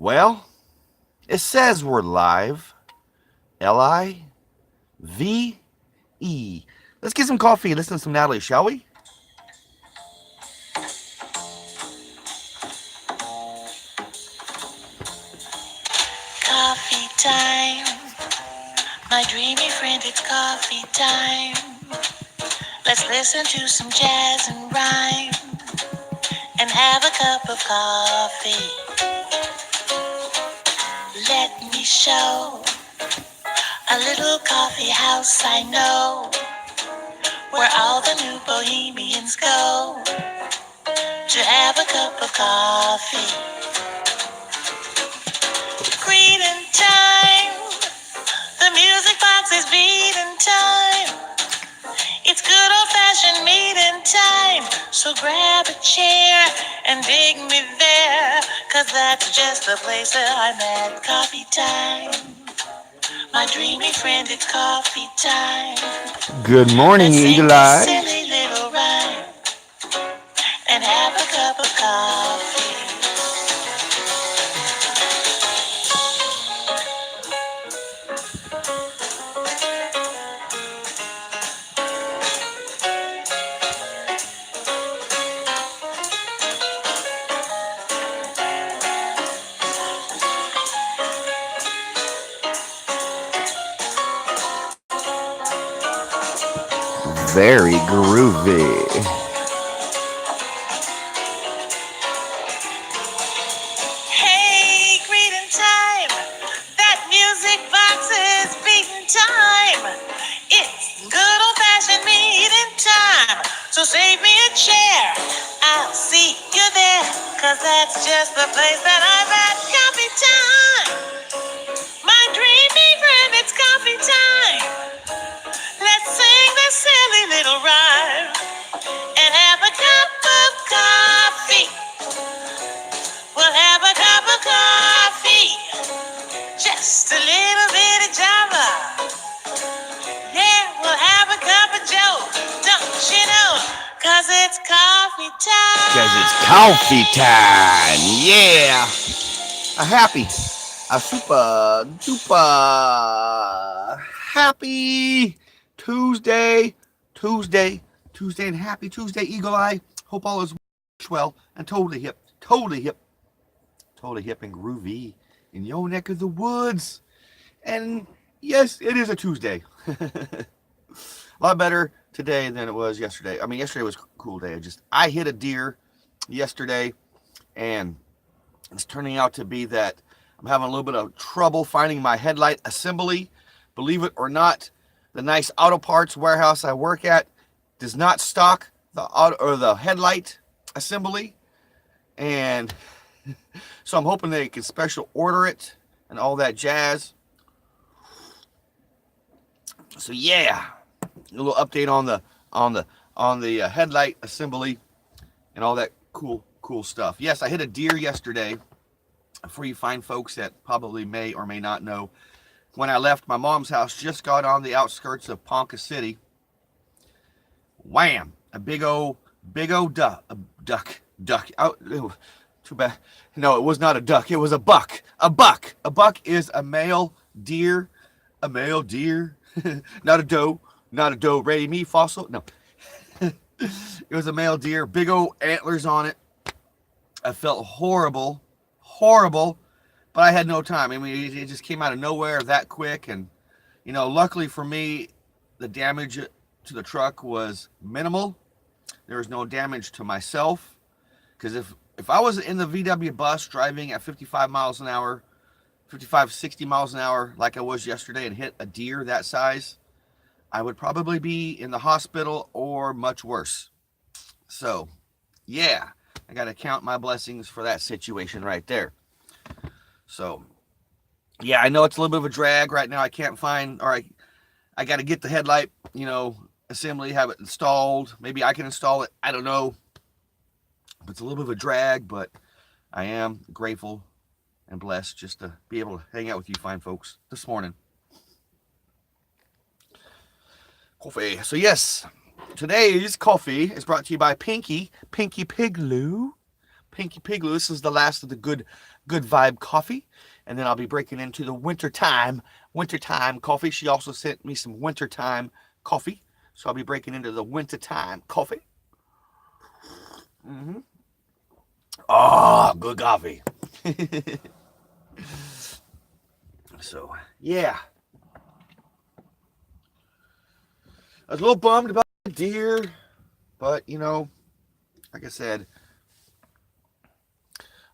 Well, it says we're live. Live. Let's get some coffee and listen to some Natalie, shall we? Coffee time, my dreamy friend, it's coffee time. Let's listen to some jazz and rhyme and have a cup of coffee. Let me show a little coffee house I know where all the new bohemians go to have a cup of coffee. Greeting time, the music box is beating time. It's good old-fashioned meeting time. So grab a chair and dig me there, 'cause that's just the place that I'm at. Coffee time. My dreamy friend, it's coffee time. Good morning, Let's sing Eagle this Eye. silly little rhyme and have a cup of coffee. Very groovy. Hey, greeting time. That music box is beating time. It's good old-fashioned meeting time. So save me a chair. I'll see you there, 'cause that's just the place that I'm at. Coffee time. My dreamy friend, it's coffee time. Let's sing this silly little rhyme and have a cup of coffee. We'll have a cup of coffee. Just a little bit of Java. Yeah, we'll have a cup of Joe. Don't you know? 'Cause it's coffee Because it's coffee time. time. Yeah. A happy, a super duper happy Tuesday, and happy Tuesday, Eagle Eye. Hope all is well and totally hip and groovy in your neck of the woods. And yes, it is a Tuesday. A lot better today than it was yesterday. I mean, yesterday was a cool day. I hit a deer yesterday, and it's turning out to be that I'm having a little bit of trouble finding my headlight assembly. Believe it or not, the nice auto parts warehouse I work at does not stock the headlight assembly, and so I'm hoping they can special order it and all that jazz. So yeah, a little update on the headlight assembly and all that cool stuff. Yes, I hit a deer yesterday. For you fine folks that probably may or may not know, when I left my mom's house, just got on the outskirts of Ponca City. Wham! A big old duck. Oh, too bad. No, it was not a duck. It was a buck. A buck. A buck is a male deer. A male deer. Not a doe. Not a doe. Ready me fossil. No. It was a male deer. Big old antlers on it. I felt horrible, but I had no time. I mean, it just came out of nowhere that quick, and luckily for me, the damage to the truck was minimal. There was no damage to myself, because if I was in the VW bus driving at 55 miles an hour, 55, 60 miles an hour, like I was yesterday, and hit a deer that size, I would probably be in the hospital or much worse. So, yeah, I got to count my blessings for that situation right there. So, yeah, I know it's a little bit of a drag right now. I can't find, or I got to get the headlight, assembly, have it installed. Maybe I can install it. I don't know. But it's a little bit of a drag, but I am grateful and blessed just to be able to hang out with you fine folks this morning. Coffee. So, yes, today's coffee is brought to you by Pinky Pigloo. Pinky Pigloo. This is the last of the good vibe coffee. And then I'll be breaking into the wintertime coffee. She also sent me some wintertime coffee. So I'll be breaking into the wintertime coffee. Mm-hmm. Oh, good coffee. So, yeah. I was a little bummed about the deer, but, you know, like I said,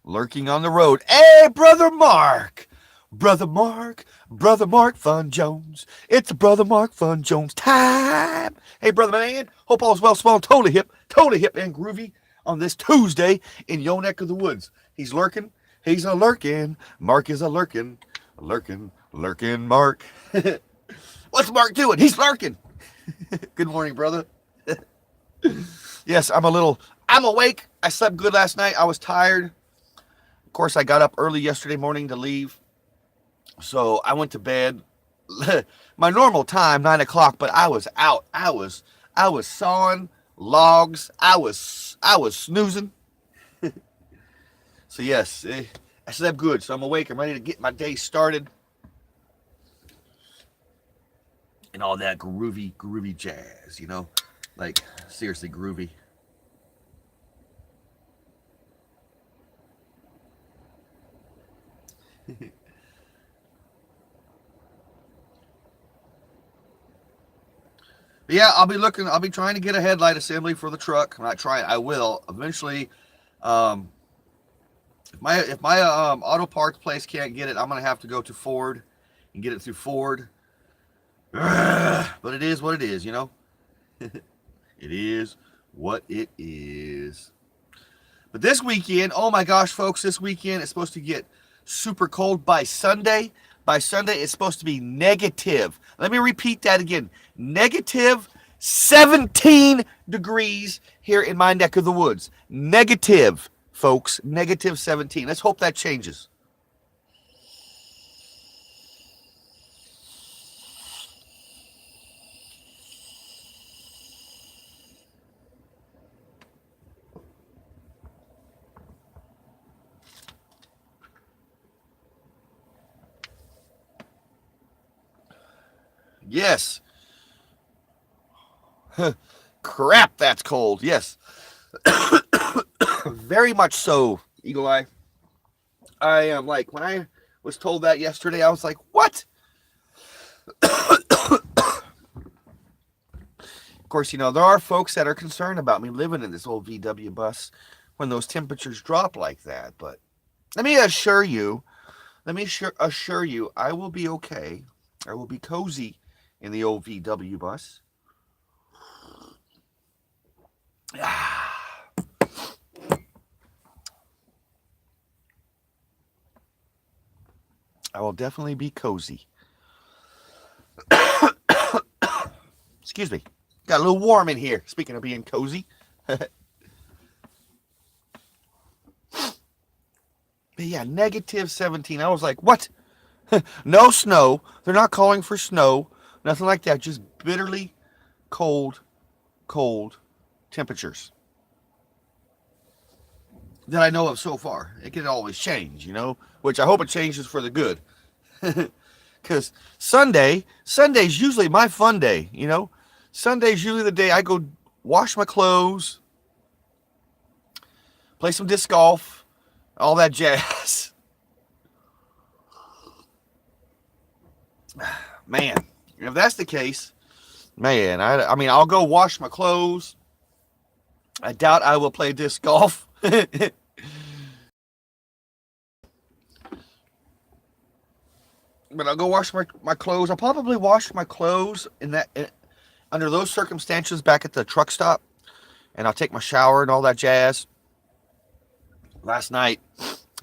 lurking on the road. Hey, Brother Mark! Brother Mark Fun Jones. It's Brother Mark Fun Jones time. Hey, Brother Man. Hope all's well, small, totally hip and groovy on this Tuesday in your neck of the woods. He's lurking. He's a lurking. Mark is a lurking. Lurking Mark. What's Mark doing? He's lurking. Good morning, brother. Yes, I'm awake. I slept good last night. I was tired. Of course, I got up early yesterday morning to leave. So I went to bed. My normal time, 9 o'clock, but I was out. I was sawing logs. I was snoozing. So yes, I slept good. So I'm awake. I'm ready to get my day started. And all that groovy jazz, you know? Like, seriously groovy. But yeah, I'll be trying to get a headlight assembly for the truck. I'm not trying, I will. Eventually, um, if my auto parts place can't get it, I'm going to have to go to Ford and get it through Ford. But it is what it is, you know? It is what it is. But this weekend, oh my gosh, folks, this weekend it's supposed to get super cold by Sunday. By Sunday, it's supposed to be negative. Let me repeat that again. Negative 17 degrees here in my neck of the woods. Negative, folks. Negative 17. Let's hope that changes. Yes. Crap, that's cold. Yes. Very much so, Eagle Eye. I am like, when I was told that yesterday, I was like, what? Of course, you know, there are folks that are concerned about me living in this old VW bus when those temperatures drop like that. But let me assure you, I will be okay. I will be cozy in the old VW bus. I will definitely be cozy. Excuse me. Got a little warm in here. Speaking of being cozy. But yeah, negative 17. I was like, what? No snow. They're not calling for snow. Nothing like that. Just bitterly cold temperatures that I know of so far. It can always change, you know, which I hope it changes for the good. Because Sunday's usually my fun day, you know. Sunday's usually the day I go wash my clothes, play some disc golf, all that jazz. Man, if that's the case, man, I mean, I'll go wash my clothes. I doubt I will play disc golf. But I'll go wash my clothes. I'll probably wash my clothes under those circumstances back at the truck stop. And I'll take my shower and all that jazz. Last night,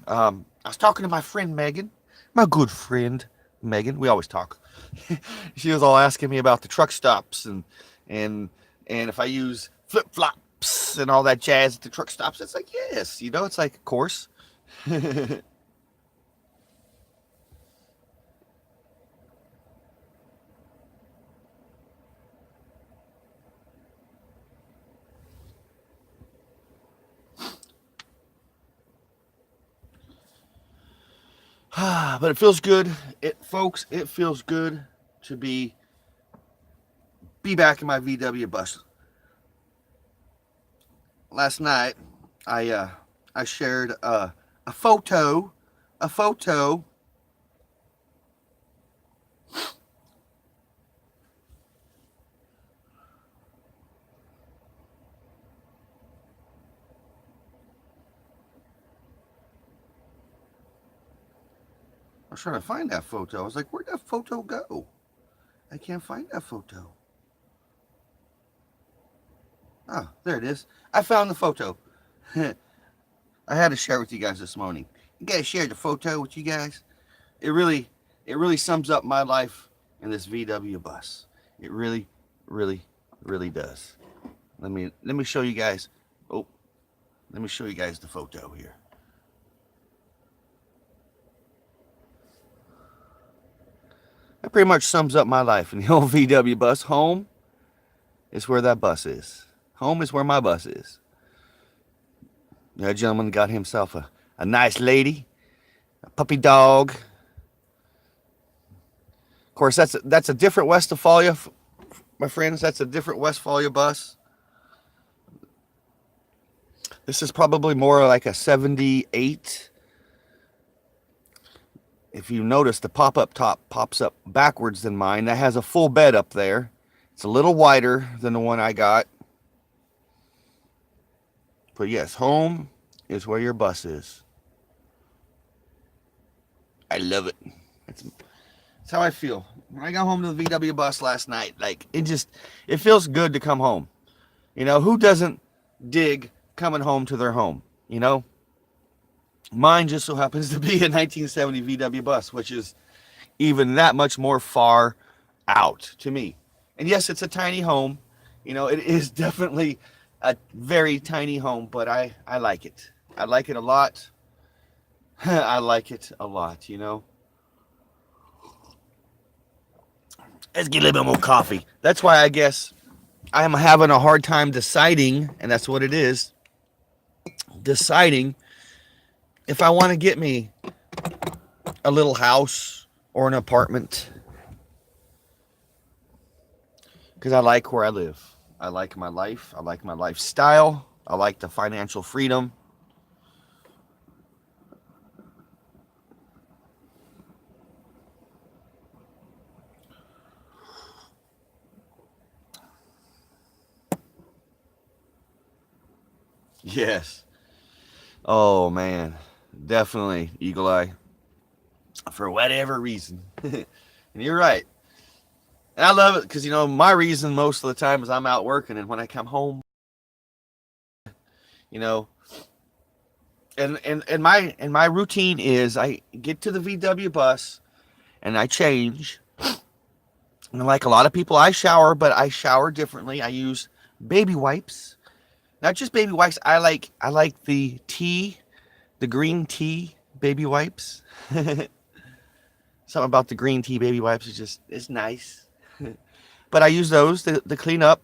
I was talking to my friend Megan, my good friend Megan. We always talk. She was all asking me about the truck stops and if I use flip flops and all that jazz at the truck stops. It's like, yes, you know, it's like, of course. But it feels good. Folks, it feels good to be back in my VW bus. Last night, I shared a photo, a photo. I was trying to find that photo. I was like, where'd that photo go? I can't find that photo. Oh, there it is. I found the photo. I had to share it with you guys this morning. You guys shared the photo with you guys. It really sums up my life in this VW bus. It really does. Let me show you guys. Oh, let me show you guys the photo here. That pretty much sums up my life in the old VW bus. Home is where that bus is. Home is where my bus is. That gentleman got himself a nice lady, a puppy dog. Of course, that's a different Westfalia, my friends. That's a different Westfalia bus. This is probably more like a 78. If you notice, the pop-up top pops up backwards than mine. That has a full bed up there. It's a little wider than the one I got. But yes, home is where your bus is. I love it. That's how I feel. When I got home to the VW bus last night, like, it feels good to come home. You know, who doesn't dig coming home to their home, you know? Mine just so happens to be a 1970 VW bus, which is even that much more far out to me. And yes, it's a tiny home. You know, it is definitely a very tiny home, but I like it. I like it a lot. I like it a lot, you know. Let's get a little bit more coffee. That's why I guess I'm having a hard time deciding, and that's what it is, deciding if I want to get me a little house or an apartment. Because I like where I live. I like my life. I like my lifestyle. I like the financial freedom. Yes. Oh, man. Definitely, Eagle Eye. For whatever reason. And you're right. And I love it because, you know, my reason most of the time is I'm out working. And when I come home, you know, and my routine is I get to the VW bus and I change. And like a lot of people, I shower, but I shower differently. I use baby wipes. Not just baby wipes. I like the green tea baby wipes. Something about the green tea baby wipes is it's nice. But I use those to clean up.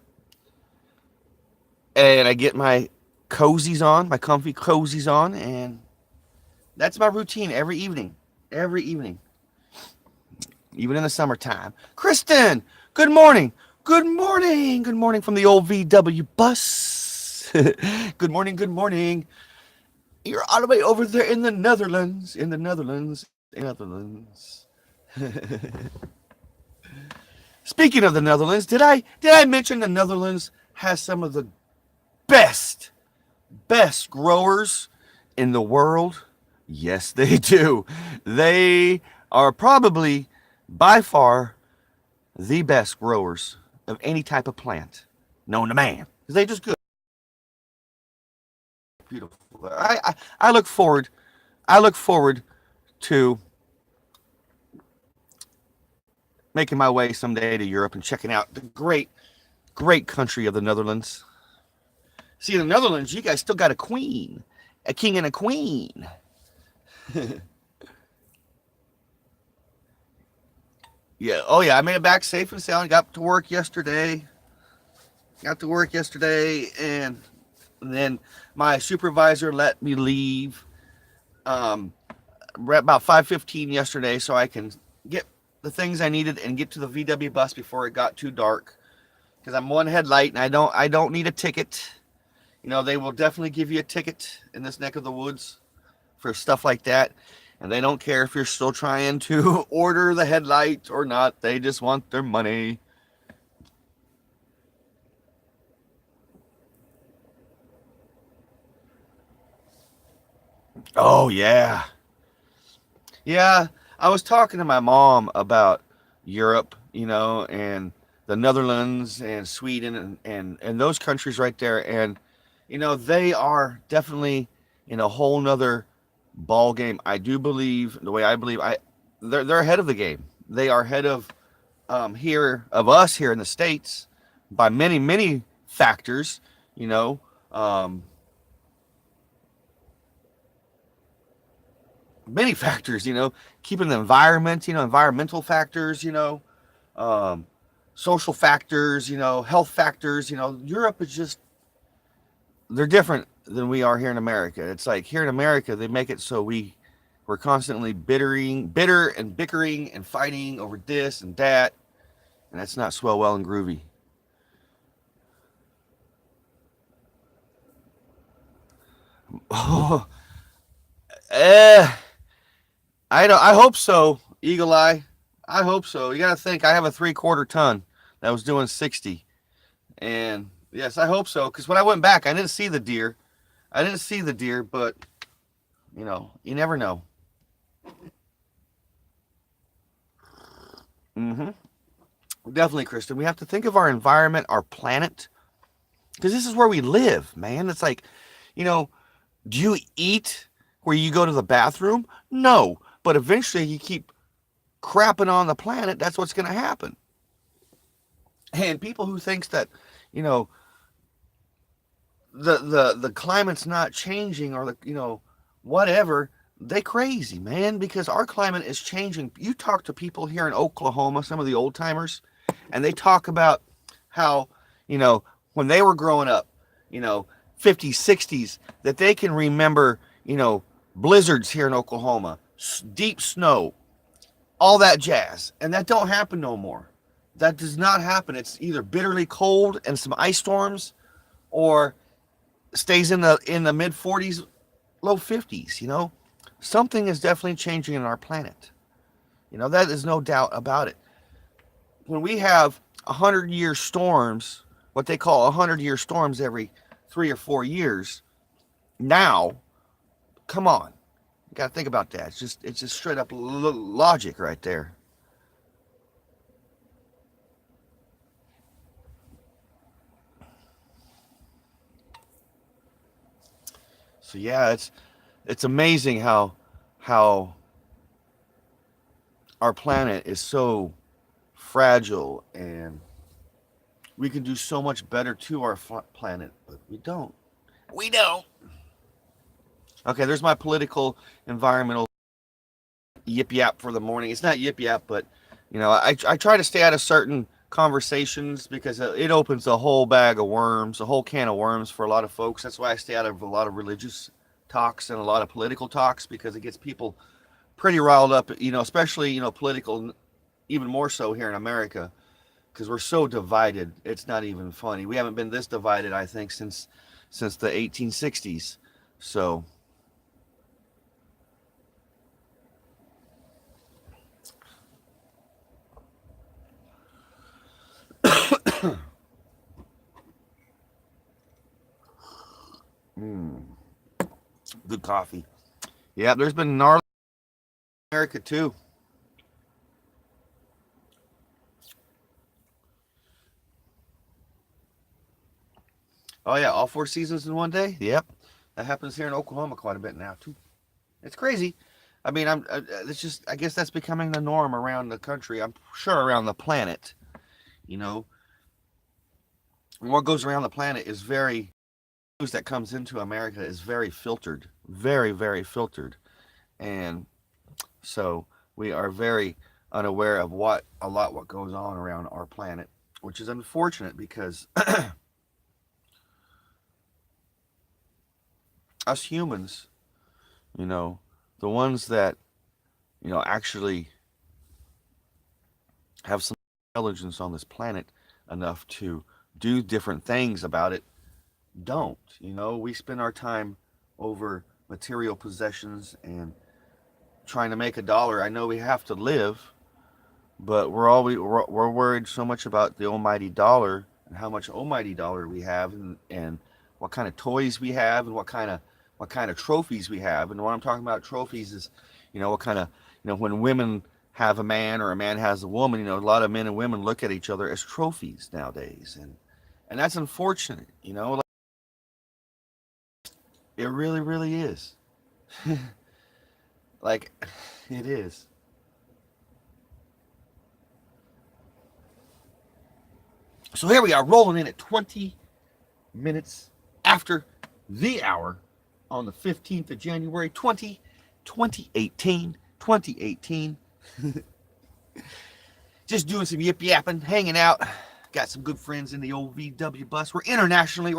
And I get my cozies on, my comfy cozies on, and that's my routine every evening. Every evening. Even in the summertime. Kristen, good morning. Good morning. Good morning from the old VW bus. Good morning. Good morning. You're all the way over there in the Netherlands. In the Netherlands. Netherlands. Speaking of the Netherlands, did I mention the Netherlands has some of the best growers in the world? Yes, they do. They are probably by far the best growers of any type of plant known to man. Because they just good. Beautiful. I look forward to making my way someday to Europe and checking out the great country of the Netherlands. See, in the Netherlands, you guys still got a queen, a king and a queen. Yeah. Oh, yeah. I made it back safe and sound. Got to work yesterday. And then my supervisor let me leave about 5:15 yesterday so I can get the things I needed and get to the VW bus before it got too dark. Because I'm one headlight and I don't need a ticket. You know, they will definitely give you a ticket in this neck of the woods for stuff like that. And they don't care if you're still trying to order the headlight or not. They just want their money. Oh, yeah. Yeah, I was talking to my mom about Europe, you know, and the Netherlands and Sweden and those countries right there. And, you know, they are definitely in a whole nother ball game. I do believe the way I believe they're ahead of the game. They are ahead of here of us here in the States by many factors, you know. Um, Many factors, you know, keeping the environment, you know, environmental factors, you know, um, social factors, you know, health factors, you know. Europe is just, they're different than we are here in America. It's like here in America, they make it so we're constantly bitter and bickering and fighting over this and that, and that's not swell, well, and groovy. Oh, eh, I don't. I hope so, Eagle Eye. I hope so. You got to think. I have a 3/4 ton that was doing 60, and yes, I hope so. Because when I went back, I didn't see the deer. I didn't see the deer, but you know, you never know. Hmm. Definitely, Kristen. We have to think of our environment, our planet, because this is where we live, man. It's like, you know, do you eat where you go to the bathroom? No, but eventually you keep crapping on the planet. That's what's going to happen. And people who thinks that, you know, the climate's not changing or the, you know, whatever, they crazy, man, because our climate is changing. You talk to people here in Oklahoma, some of the old timers, and they talk about how, you know, when they were growing up, you know, 50s, 60s, that they can remember, you know, blizzards here in Oklahoma, deep snow, all that jazz, and that don't happen no more. That does not happen. It's either bitterly cold and some ice storms, or stays in the mid 40s, low 50s. You know, something is definitely changing in our planet. You know, that is no doubt about it. When we have 100-year storms, what they call 100-year storms every 3 or 4 years, now, come on, you got to think about that. It's just straight up logic right there. So yeah, it's amazing how our planet is so fragile, and we can do so much better to our planet, but we don't. We don't. Okay, there's my political, environmental yip yap for the morning. It's not yip yap, but you know, I try to stay out of certain conversations because it opens a whole bag of worms, a whole can of worms for a lot of folks. That's why I stay out of a lot of religious talks and a lot of political talks, because it gets people pretty riled up, you know, especially, you know, political, even more so here in America, because we're so divided. It's not even funny. We haven't been this divided, I think, since the 1860s. So, mm, good coffee. Yeah, there's been gnarly in America too. Oh yeah, all 4 seasons in one day. Yep, that happens here in Oklahoma quite a bit now too. It's crazy. I mean, it's just, I guess that's becoming the norm around the country. I'm sure around the planet. You know, what goes around the planet is very, news that comes into America is very filtered, very filtered, and so we are very unaware of what goes on around our planet, which is unfortunate because us humans, you know, the ones that actually have some intelligence on this planet enough to do different things about it don't. We spend our time over material possessions and trying to make a dollar. I know we have to live, but we're worried so much about the almighty dollar and how much almighty dollar we have, and what kind of toys we have, and what kind of trophies we have. And what I'm talking about trophies is, what kind of, when women have a man or a man has a woman, a lot of men and women look at each other as trophies nowadays, and that's unfortunate. Like, it really, really is. Like, it is. So here we are, rolling in at 20 minutes after the hour on the 15th of January, 2018. Just doing some yip yapping, hanging out. Got some good friends in the old VW bus. We're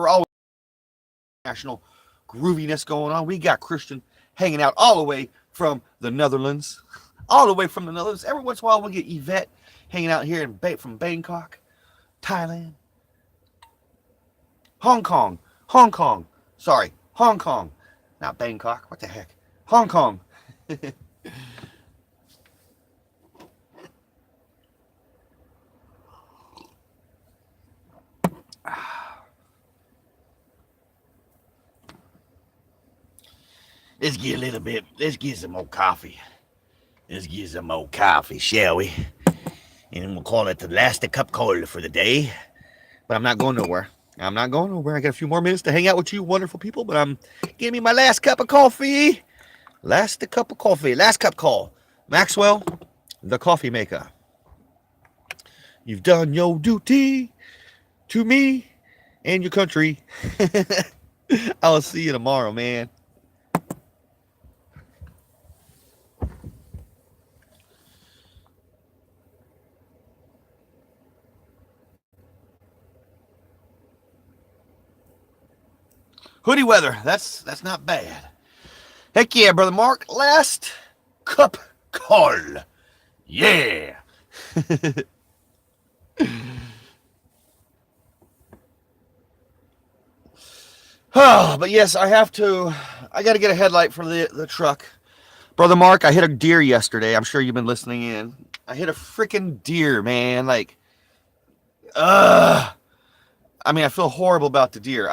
always national grooviness going on. We got Christian hanging out all the way from the Netherlands. Every once in a while we'll get Yvette hanging out here from Bangkok, Thailand, Hong Kong. Sorry, Hong Kong. Not Bangkok. What the heck? Hong Kong. Let's get some more coffee. Shall we? And we'll call it the last cup call for the day. But I'm not going nowhere. I got a few more minutes to hang out with you wonderful people, but I'm getting me my last cup of coffee. Last cup call. Maxwell, the coffee maker. You've done your duty to me and your country. I'll see you tomorrow, man. Hoodie weather, that's not bad. Heck yeah, Brother Mark. Last cup call. Yeah. Oh, but yes, I got to get a headlight for the truck. Brother Mark, I hit a deer yesterday. I'm sure you've been listening in. I hit a freaking deer, man. Like, I feel horrible about the deer.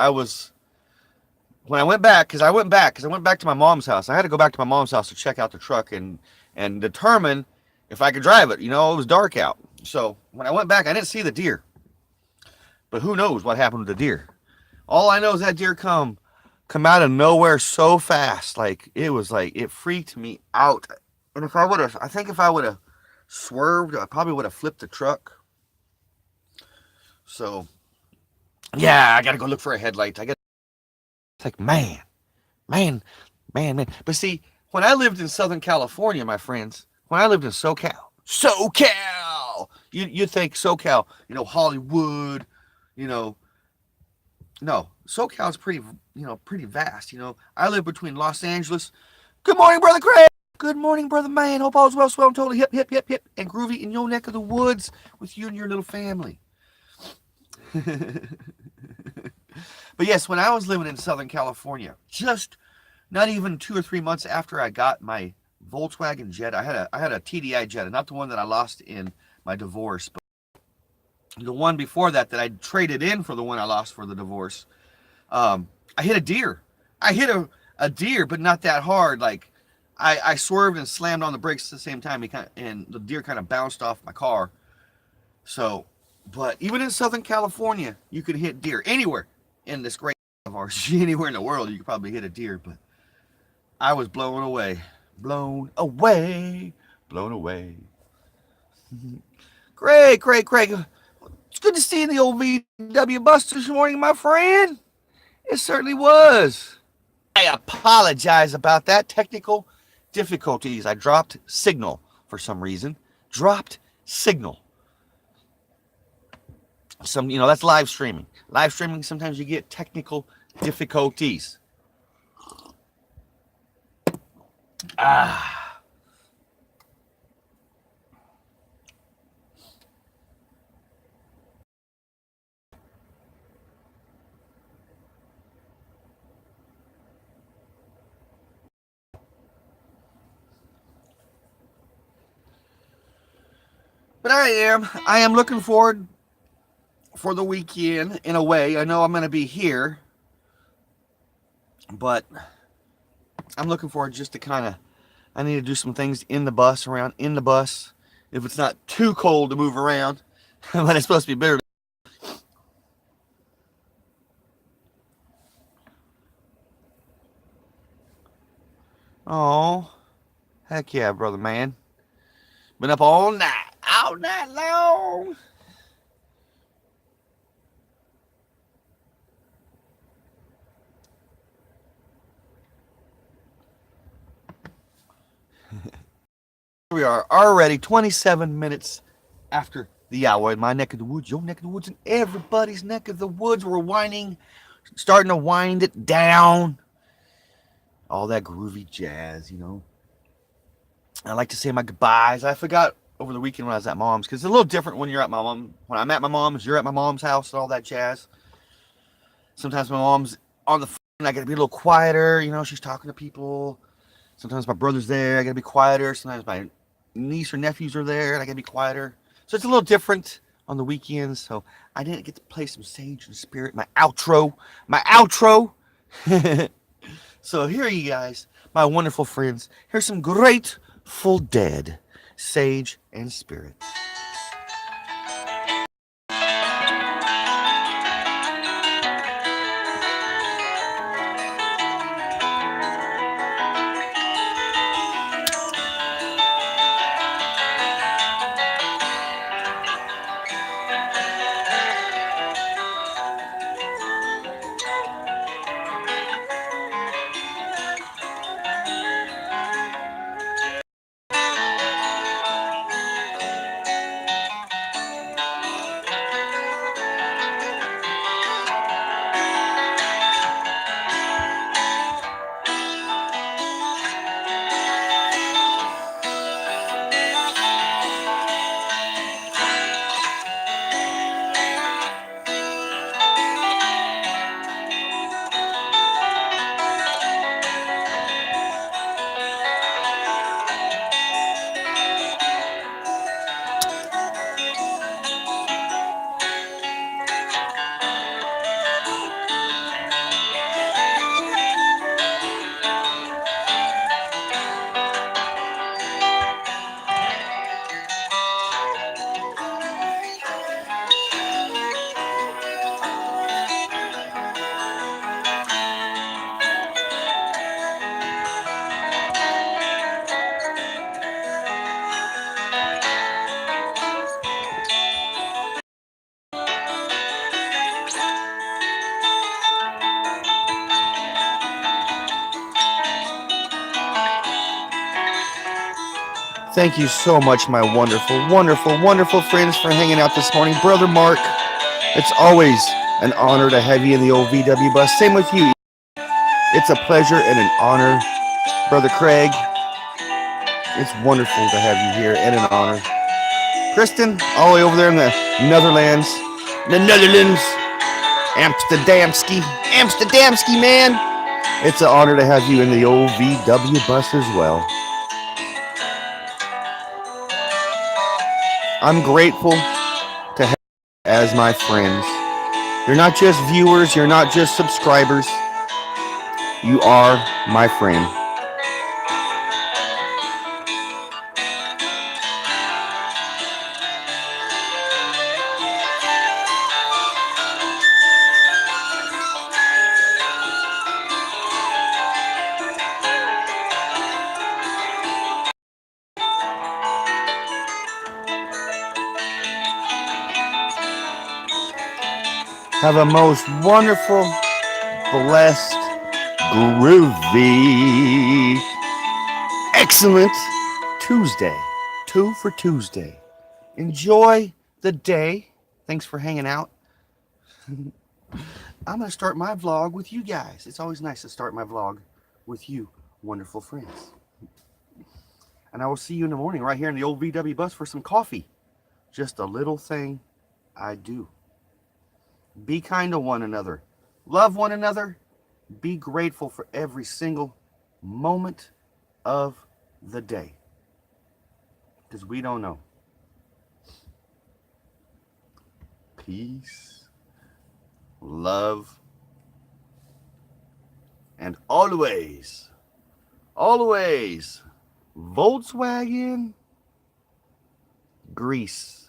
When I went back to my mom's house. I had to go back to my mom's house to check out the truck and determine if I could drive it. It was dark out. So when I went back, I didn't see the deer. But who knows what happened to the deer? All I know is that deer come out of nowhere so fast. Like, it freaked me out. And if I would have swerved, I probably would have flipped the truck. So yeah, I gotta go look for a headlight. It's like, man. But see, when I lived in Southern California, my friends, when I lived in SoCal, you think SoCal, Hollywood, no, SoCal is pretty vast. I live between Los Angeles. Good morning, Brother Craig. Good morning, Brother Man. Hope all's well, swell, and totally hip, and groovy in your neck of the woods with you and your little family. But yes, when I was living in Southern California, just not even 2 or 3 months after I got my Volkswagen Jetta, I had a TDI Jetta, not the one that I lost in my divorce, but the one before that I traded in for the one I lost for the divorce. I hit a deer. I hit a deer, but not that hard. Like, I swerved and slammed on the brakes at the same time, and the deer kind of bounced off my car. So, but even in Southern California, you could hit deer anywhere in this great of ours. Anywhere in the world, you could probably hit a deer. But I was blown away. Craig. It's good to see you in the old VW bus this morning, my friend. It certainly was. I apologize about that. Technical difficulties. I dropped signal for some reason. That's live streaming. Sometimes you get technical difficulties. But I am looking forward for the weekend in a way. I know I'm going to be here, but I'm looking forward just to kind of, I need to do some things in the bus, around in the bus, if it's not too cold to move around, but it's supposed to be better. Oh, heck yeah, brother man. Been up all night long. We are already 27 minutes after the hour in my neck of the woods, your neck of the woods, and everybody's neck of the woods. We're starting to wind it down. All that groovy jazz, you know. I like to say my goodbyes. I forgot over the weekend when I was at mom's, because it's a little different when you're at my mom. When I'm at my mom's, you're at my mom's house and all that jazz. Sometimes my mom's on the phone, I gotta be a little quieter. You know, she's talking to people. Sometimes my brother's there, I gotta be quieter. Sometimes my niece or nephews are there, and I gotta be quieter. So it's a little different on the weekends. So I didn't get to play some Sage and Spirit, my outro. So here you guys, my wonderful friends. Here's some Grateful Dead, Sage and Spirit. Thank you so much, my wonderful, wonderful, wonderful friends, for hanging out this morning. Brother Mark, it's always an honor to have you in the old VW bus. Same with you. It's a pleasure and an honor. Brother Craig, it's wonderful to have you here and an honor. Kristen, all the way over there in the Netherlands. Amsterdamski, man. It's an honor to have you in the old VW bus as well. I'm grateful to have you as my friends. You're not just viewers, you're not just subscribers. You are my friend. Have a most wonderful, blessed, groovy, excellent Tuesday. 2 for Tuesday. Enjoy the day. Thanks for hanging out. I'm going to start my vlog with you guys. It's always nice to start my vlog with you, wonderful friends. And I will see you in the morning right here in the old VW bus for some coffee. Just a little thing I do. Be kind to one another. Love one another. Be grateful for every single moment of the day. Because we don't know. peace, love, and always, always Volkswagen grease.